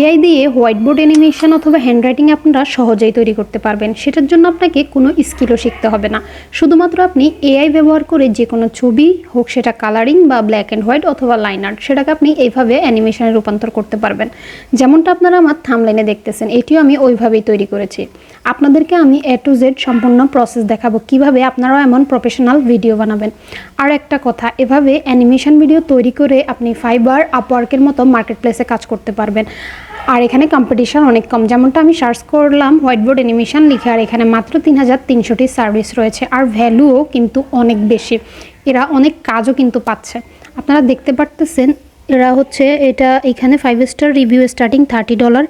AI দিয়ে whiteboard animation অথবা handwriting আপনারা সহজেই তৈরি করতে পারবেন। সেটার জন্য আপনাকে কোনো স্কিলও শিখতে হবে না। শুধুমাত্র আপনি এআই ব্যবহার করে যে কোনো ছবি হোক, সেটা কালারিং বা ব্ল্যাক অ্যান্ড হোয়াইট অথবা লাইন আর্ট, সেটাকে আপনি এইভাবে অ্যানিমেশনে রূপান্তর করতে পারবেন। যেমনটা আপনারা আমার থাম্বনেইলে দেখতেছেন, এটিও আমি ওইভাবেই তৈরি করেছি। আপনাদেরকে আমি A to Z সম্পূর্ণ প্রসেস দেখাবো কিভাবে আপনারাও এমন প্রফেশনাল ভিডিও বানাবেন। আর একটা কথা, এভাবে অ্যানিমেশন ভিডিও তৈরি করে আপনি ফাইবার, আপওয়ার্কের মতো মার্কেট প্লেসে কাজ করতে পারবেন। আর এখানে কম্পিটিশন অনেক কম। যেমনটা আমি সার্চ করলাম হোয়াইটবোর্ড অ্যানিমেশন লিখে, আর এখানে মাত্র 3300টি সার্ভিস রয়েছে। আর ভ্যালুও কিন্তু অনেক বেশি, এরা অনেক কাজও কিন্তু পাচ্ছে। আপনারা দেখতে পারতেছেন এরা হচ্ছে এটা এখানে 5 স্টার রিভিউ স্টার্টিং $30,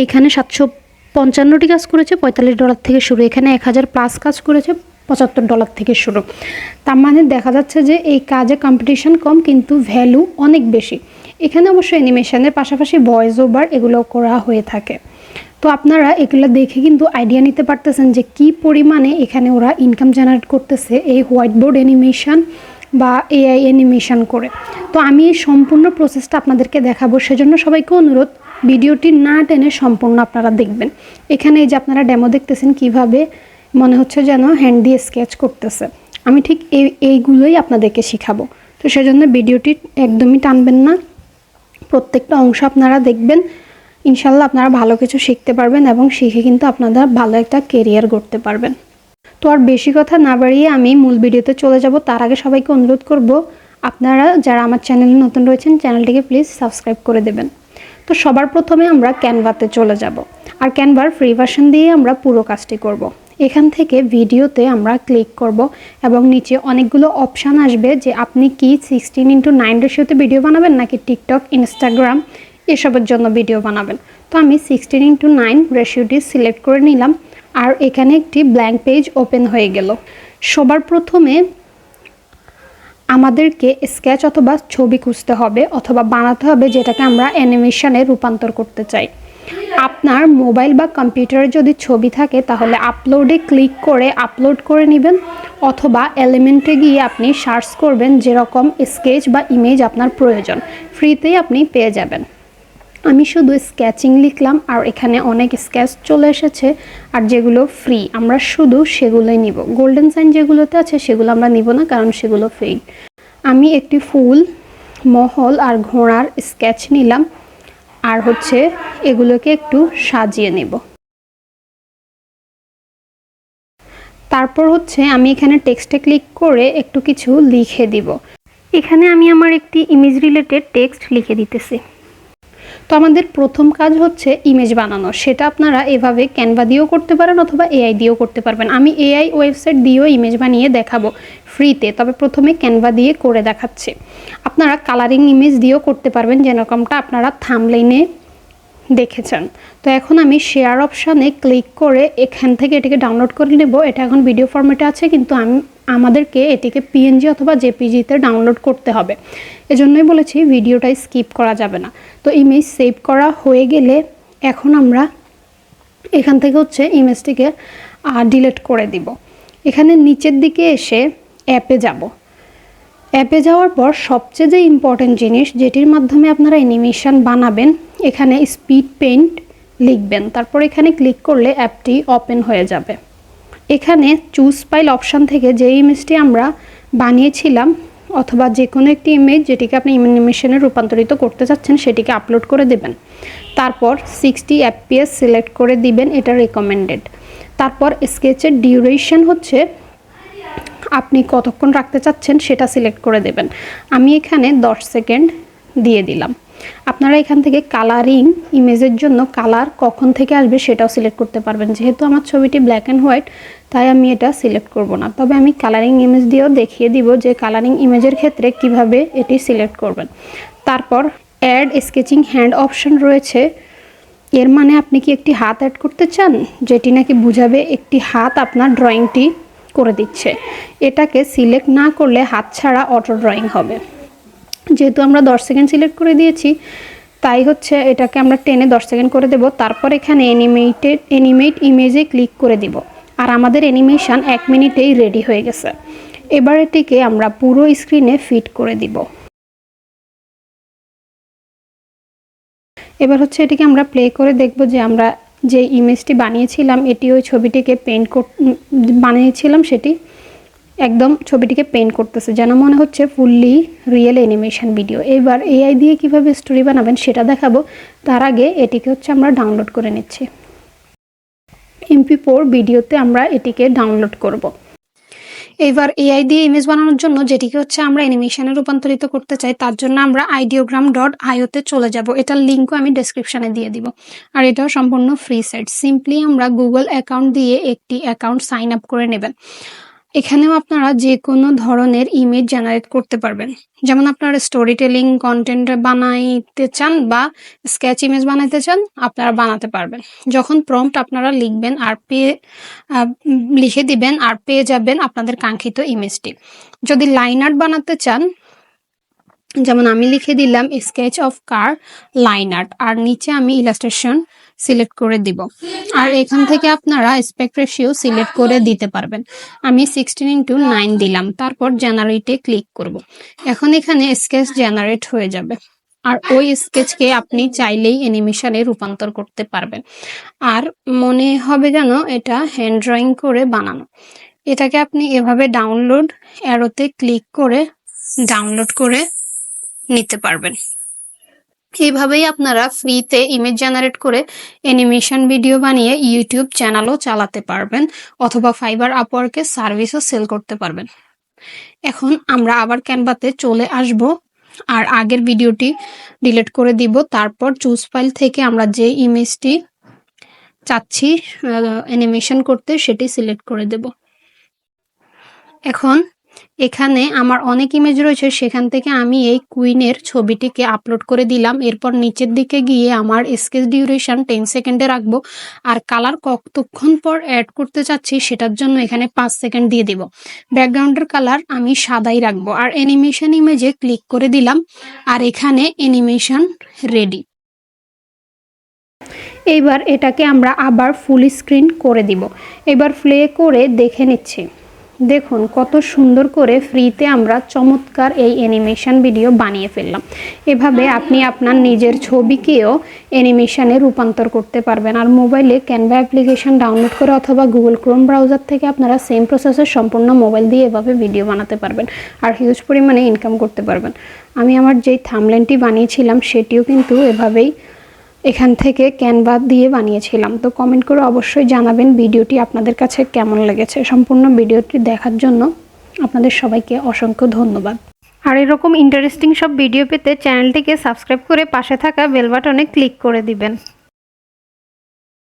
এখানে 755টি কাজ করেছে $45 থেকে শুরু, এখানে 1000+ কাজ করেছে $75 থেকে শুরু। তার মানে দেখা যাচ্ছে যে এই কাজে কম্পিটিশন কম কিন্তু ভ্যালু অনেক বেশি। এখানে অবশ্যই অ্যানিমেশনের পাশাপাশি ভয়েস ওভার এগুলো করা হয়ে থাকে। তো আপনারা এগুলো দেখে কিন্তু আইডিয়া নিতে পারতেছেন যে কি পরিমাণে এখানে ওরা ইনকাম জেনারেট করতেছে এই হোয়াইটবোর্ড অ্যানিমেশন বা এআই অ্যানিমেশন করে। তো আমি এই সম্পূর্ণ প্রসেসটা আপনাদেরকে দেখাবো, সেজন্য সবাইকে অনুরোধ ভিডিওটি না টেনে সম্পূর্ণ আপনারা দেখবেন। এখানে এই যে আপনারা ডেমো দেখতেছেন কিভাবে মনে হচ্ছে যেন হ্যান্ড দিয়ে স্কেচ করতেছে, আমি ঠিক এইগুলোই আপনাদেরকে শেখাবো। তো সেজন্য ভিডিওটি একদমই টানবেন না, প্রত্যেকটা অংশ আপনারা দেখবেন। ইনশাল্লাহ আপনারা ভালো কিছু শিখতে পারবেন এবং শিখে কিন্তু আপনারা ভালো একটা কেরিয়ার গড়তে পারবেন। তো আর বেশি কথা না বাড়িয়ে আমি মূল ভিডিওতে চলে যাব। তার আগে সবাইকে অনুরোধ করব, আপনারা যারা আমার চ্যানেলে নতুন রয়েছেন চ্যানেলটিকে প্লিজ সাবস্ক্রাইব করে দেবেন। তো সবার প্রথমে আমরা ক্যানভাতে চলে যাব, আর ক্যানভার ফ্রি ভার্সন দিয়ে আমরা পুরো কাজটি করব। এখান থেকে ভিডিওতে আমরা ক্লিক করব এবং নিচে অনেকগুলো অপশান আসবে যে আপনি কি 16:9 রেশিওতে ভিডিও বানাবেন নাকি টিকটক, ইনস্টাগ্রাম এসবের জন্য ভিডিও বানাবেন। তো আমি 16:9 রেশিওটি সিলেক্ট করে নিলাম, আর এখানে একটি ব্ল্যাঙ্ক পেজ ওপেন হয়ে গেল। সবার প্রথমে আমাদেরকে স্কেচ অথবা ছবি খুঁজতে হবে অথবা বানাতে হবে, যেটাকে আমরা অ্যানিমেশনে রূপান্তর করতে চাই। আপনার মোবাইল বা কম্পিউটারে যদি ছবি থাকে তাহলে আপলোডে ক্লিক করে আপলোড করে নেবেন, অথবা এলিমেন্টে গিয়ে আপনি সার্চ করবেন যেরকম স্কেচ বা ইমেজ আপনার প্রয়োজন, ফ্রিতেই আপনি পেয়ে যাবেন। আমি শুধু স্কেচিং লিখলাম আর এখানে অনেক স্কেচ চলে এসেছে, আর যেগুলো ফ্রি আমরা শুধু সেগুলোই নিব। গোল্ডেন সাইন যেগুলোতে আছে সেগুলো আমরা নিব না, কারণ সেগুলো ফ্রি। আমি একটি ফুল, মহল আর ঘোড়ার স্কেচ নিলাম, আর হচ্ছে এগুলোকে একটু সাজিয়ে নেব। তারপর হচ্ছে আমি এখানে টেক্সটে ক্লিক করে একটু কিছু লিখে দিব। এখানে আমি আমার একটি ইমেজ রিলেটেড টেক্সট লিখে দিতেছি। তো আমাদের প্রথম কাজ হচ্ছে ইমেজ বানানো। সেটা আপনারা এভাবে ক্যানভা দিয়েও করতে পারেন অথবা এআই দিয়েও করতে পারবেন। আমি এআই ওয়েবসাইট দিয়েও ইমেজ বানিয়ে দেখাবো ফ্রিতে, তবে প্রথমে ক্যানভা দিয়ে করে দেখাচ্ছি। আপনারা কালারিং ইমেজ দিয়েও করতে পারবেন, যেরকমটা আপনারা থাম্বনেইলে দেখেছেন। তো এখন আমি শেয়ার অপশানে ক্লিক করে এখান থেকে এটিকে ডাউনলোড করে নেব। এটা এখন ভিডিও ফরম্যাটে আছে, কিন্তু আমাদেরকে এটিকে পিএনজি অথবা জেপিজিতে ডাউনলোড করতে হবে। এজন্যই বলেছি ভিডিওটাই স্কিপ করা যাবে না। তো ইমেজ সেভ করা হয়ে গেলে এখন আমরা এখান থেকে হচ্ছে ইমেজটিকে ডিলিট করে দিব। এখানে নিচের দিকে এসে অ্যাপে যাব। অ্যাপে যাওয়ার পর সবচেয়ে যে ইম্পর্টেন্ট জিনিস, যেটির মাধ্যমে আপনারা অ্যানিমেশন বানাবেন, এখানে স্পিড পেইন্ট লিখবেন। তারপর এখানে ক্লিক করলে অ্যাপটি ওপেন হয়ে যাবে। এখানে চুজ ফাইল অপশান থেকে যে ইমেজটি আমরা বানিয়েছিলাম অথবা যে কোনো একটি ইমেজ যেটিকে আপনি অ্যানিমেশনে রূপান্তরিত করতে চাচ্ছেন সেটিকে আপলোড করে দেবেন। তারপর 60 FPS সিলেক্ট করে দিবেন, এটা রেকমেন্ডেড। তারপর স্কেচের ডিউরেশন হচ্ছে আপনি কতক্ষণ রাখতে চাচ্ছেন সেটা সিলেক্ট করে দেবেন। আমি এখানে 10 সেকেন্ড দিয়ে দিলাম। আপনারা এখান থেকে কালারিং ইমেজের জন্য কালার কখন থেকে আসবে সেটাও সিলেক্ট করতে পারবেন। যেহেতু আমার ছবিটি ব্ল্যাক অ্যান্ড হোয়াইট, তাই আমি এটা সিলেক্ট করব না, তবে আমি কালারিং ইমেজ দিয়েও দেখিয়ে দিব যে কালারিং ইমেজের ক্ষেত্রে কিভাবে এটি সিলেক্ট করবেন। তারপর অ্যাড স্কেচিং হ্যান্ড অপশন রয়েছে। এর মানে আপনি কি একটি হাত অ্যাড করতে চান, যেটি নাকি বুঝাবে একটি হাত আপনার ড্রয়িংটি করে দিচ্ছে। এটাকে সিলেক্ট না করলে হাত ছাড়া অটো ড্রয়িং হবে। যেহেতু আমরা 10 সেকেন্ড সিলেক্ট করে দিয়েছি, তাই হচ্ছে এটাকে আমরা টেনে 10 সেকেন্ড করে দেব। তারপর এখানে অ্যানিমেট ইমেজে ক্লিক করে দিব, আর আমাদের অ্যানিমেশন 1 মিনিটেই রেডি হয়ে গেছে। এবার এটিকে আমরা পুরো স্ক্রিনে ফিট করে দিব। এবার হচ্ছে এটিকে আমরা প্লে করে দেখব যে আমরা যে ইমেজটি বানিয়েছিলাম এটি ওই ছবিটিকে বানিয়েছিলাম সেটি একদম ছবিটিকে পেইন্ট করতেছে, যেন মনে হচ্ছে ফুললি রিয়েল অ্যানিমেশন ভিডিও। এবার এআই দিয়ে কিভাবে স্টোরি বানাবেন সেটা দেখাবো। তার আগে এটিকে হচ্ছে আমরা ডাউনলোড করে নিচ্ছি। MP4 ভিডিওতে আমরা এটিকে ডাউনলোড করব। এবার এআই দিয়ে ইমেজ বানানোর জন্য যেটিকে হচ্ছে আমরা অ্যানিমেশনে রূপান্তরিত করতে চাই, তার জন্য আমরা Ideogram.ai তে চলে যাব। এটার লিঙ্কও আমি ডেসক্রিপশনে দিয়ে দিব। আর এটাও সম্পূর্ণ ফ্রি সাইট। সিম্পলি আমরা গুগল অ্যাকাউন্ট দিয়ে একটি অ্যাকাউন্ট সাইন আপ করে নেবেন। এখানেও আপনারা যে কোনো ধরনের ইমেজ জেনারেট করতে পারবেন। যেমন আপনারা স্টোরি টেলিং কন্টেন্ট বানাইতে চান বা স্কেচ ইমেজ বানাইতে চান, আপনারা বানাতে পারবেন। যখন প্রম্পট আপনারা লিখবেন আর লিখে দিবেন আর পেয়ে যাবেন আপনাদের কাঙ্ক্ষিত ইমেজটি। যদি লাইন আর্ট বানাতে চান, যেমন আমি লিখে দিলাম sketch of car line art, আর নিচে আমি ইলাস্ট্রেশন সিলেক্ট করে দিব। আর এখান থেকে আপনারা অ্যাসপেক্ট রেশিও সিলেক্ট করে দিতে পারবেন। আমি 16:9 দিলাম, তারপর জেনারেটে ক্লিক করব। এখন এখানে স্কেচ জেনারেট হয়ে যাবে, আর ওই স্কেচকে আপনি চাইলেই অ্যানিমেশনে রূপান্তর করতে পারবেন। আর মনে হবে যেন এটা হ্যান্ড ড্রয়িং করে বানানো। এটাকে আপনি এভাবে ডাউনলোড অ্যারোতে ক্লিক করে ডাউনলোড করে নিতে পারবেন। এইভাবেই আপনারা ফ্রিতে ইমেজ জেনারেট করে অ্যানিমেশন ভিডিও বানিয়ে ইউটিউব চ্যানেলও চালাতে পারবেন, অথবা ফাইবার আপওয়ার্কে সার্ভিসও সেল করতে পারবেন। এখন আমরা আবার ক্যানভাতে চলে আসব আর আগের ভিডিওটি ডিলিট করে দিব। তারপর চুজ ফাইল থেকে আমরা যে ইমেজটি চাচ্ছি অ্যানিমেশন করতে সেটি সিলেক্ট করে দেব। এখন এখানে আমার অনেক ইমেজ রয়েছে, সেখান থেকে আমি এই কুইনের ছবিটিকে আপলোড করে দিলাম। এরপর নিচের দিকে গিয়ে আমার স্কেচ ডিউরেশন 10 সেকেন্ডে রাখবো, আর কালার কতক্ষণ পর অ্যাড করতে চাচ্ছি সেটার জন্য এখানে 5 সেকেন্ড দিয়ে দিব। ব্যাকগ্রাউন্ডের কালার আমি সাদাই রাখবো, আর অ্যানিমেশন ইমেজে ক্লিক করে দিলাম, আর এখানে অ্যানিমেশন রেডি। এইবার এটাকে আমরা আবার ফুল স্ক্রিন করে দিব। এবার প্লে করে দেখে নিচ্ছি। দেখুন কত সুন্দর করে ফ্রিতে আমরা চমৎকার এই অ্যানিমেশন ভিডিও বানিয়ে ফেললাম। এভাবে আপনি আপনার নিজের ছবিকেও অ্যানিমেশনে রূপান্তর করতে পারবেন। আর মোবাইলে ক্যানভা অ্যাপ্লিকেশন ডাউনলোড করে অথবা গুগল ক্রোম ব্রাউজার থেকে আপনারা সেম প্রসেসে সম্পূর্ণ মোবাইল দিয়ে এভাবে ভিডিও বানাতে পারবেন আর হিউজ পরিমাণে ইনকাম করতে পারবেন। আমি আমার যেই থাম্বনেলটি বানিয়েছিলাম সেটিও কিন্তু এভাবেই এখান থেকে ক্যানভা দিয়ে বানিয়েছিলাম। তো কমেন্ট করে অবশ্যই জানাবেন ভিডিওটি আপনাদের কাছে কেমন লেগেছে। সম্পূর্ণ ভিডিওটি দেখার জন্য আপনাদের সবাইকে অসংখ্য ধন্যবাদ। আর এরকম ইন্টারেস্টিং সব ভিডিও পেতে চ্যানেলটিকে সাবস্ক্রাইব করে পাশে থাকা বেল বাটনে ক্লিক করে দিবেন।